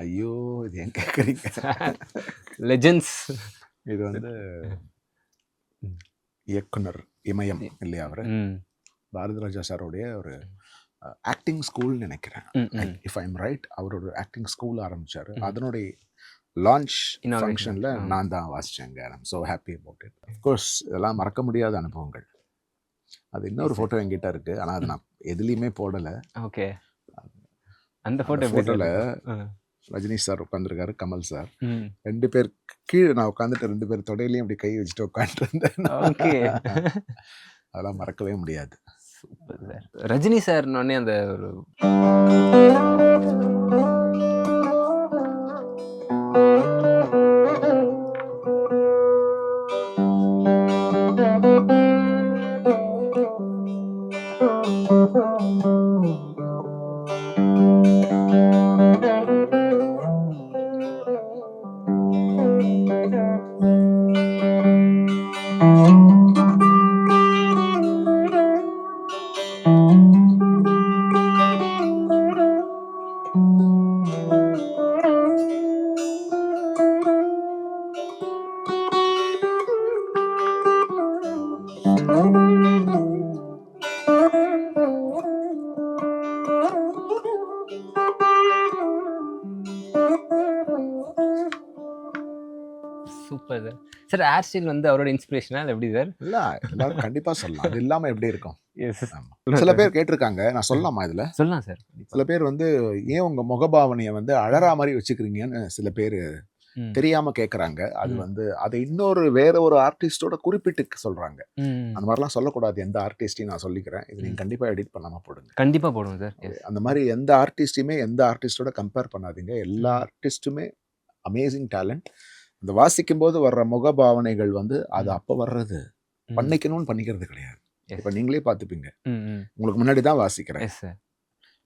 ஐயோ! இது ஏன் கேட்குறீங்க? லெஜெண்ட்ஸ். இது வந்து இயக்குனர் இமயம் இல்லையா அவரு? பாரதிராஜா சாரோடைய ஒரு ஆக்டிங் ஸ்கூல்னு நினைக்கிறேன். இஃப் ஐ எம் ரைட், அவரோட ஆக்டிங் ஸ்கூல் ஆரம்பிச்சாரு. அதனுடைய லான்ச் ஃபங்க்ஷனில் நான் தான் வாசித்தேங்க. I am so happy about it. Of course இதெல்லாம் மறக்க முடியாத அனுபவங்கள். அது இன்னொரு ஃபோட்டோ என்கிட்ட இருக்கு. ஆனால் அது நான் எதுலேயுமே போடலை. ஓகே. அந்த ஃபோட்டோவில் ரஜினி சார் உட்காந்துருக்காரு, கமல் சார் 2 பேர் கீழே நான் உட்காந்துட்டு 2 பேர் தொடையிலையும் அப்படி கை வச்சுட்டு உட்காந்துருந்தேன். ஓகே. அதெல்லாம் மறக்கவே முடியாது. Super sir. ரஜினி சார்னோடனே அந்த ஒரு super sir. Sir hair style வந்து அவரோட இன்ஸ்பிரேஷனா எப்படி சார்? இல்லை, எல்லாரும் கண்டிப்பாக சொல்லலாம். அது இல்லாமல் எப்படி இருக்கும்? சில பேர் கேட்டிருக்காங்க, நான் சொல்லலாமா இதில்? சொல்லலாம் சார். சில பேர் வந்து ஏன் உங்கள் முகபாவனையை வந்து அழறா மாதிரி வச்சுக்கிறீங்கன்னு சில பேர் தெரியாமல் கேட்குறாங்க. அது வந்து அதை இன்னொரு வேற ஒரு ஆர்டிஸ்டோட குறிப்பிட்டு சொல்கிறாங்க. அந்த மாதிரிலாம் சொல்லக்கூடாது. எந்த ஆர்டிஸ்டையும் நான் சொல்லிக்கிறேன். இது நீங்கள் கண்டிப்பாக எடிட் பண்ணாமல் போடுங்க. கண்டிப்பாக போடுவோம் சார். அந்த மாதிரி எந்த ஆர்டிஸ்டையுமே எந்த ஆர்டிஸ்டோட கம்பேர் பண்ணாதீங்க. எல்லா ஆர்டிஸ்ட்டுமே அமேசிங் டேலண்ட். இந்த வாசிக்கும் போது வர்ற முகபாவனைகள் வந்து அது அப்போ வர்றது, பண்ணிக்கணும்னு பண்ணிக்கிறது கிடையாது. இப்போ நீங்களே பார்த்துப்பீங்க, உங்களுக்கு முன்னாடி தான் வாசிக்கிறேன்,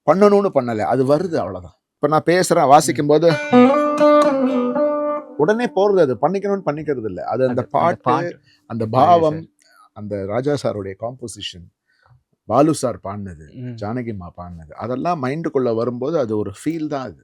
பண்ணணும்னு பண்ணலை, அது வருது, அவ்வளோதான். இப்போ நான் பேசுகிறேன், வாசிக்கும் போது உடனே போகிறது, அது பண்ணிக்கணும்னு பண்ணிக்கிறது இல்லை. அது அந்த பாட்டு, அந்த பாவம், அந்த ராஜா சாருடைய காம்போசிஷன், பாலு சார் பாடினது, ஜானகிம்மா பாடினது, அதெல்லாம் மைண்டுக்குள்ளே வரும்போது அது ஒரு ஃபீல் தான். அது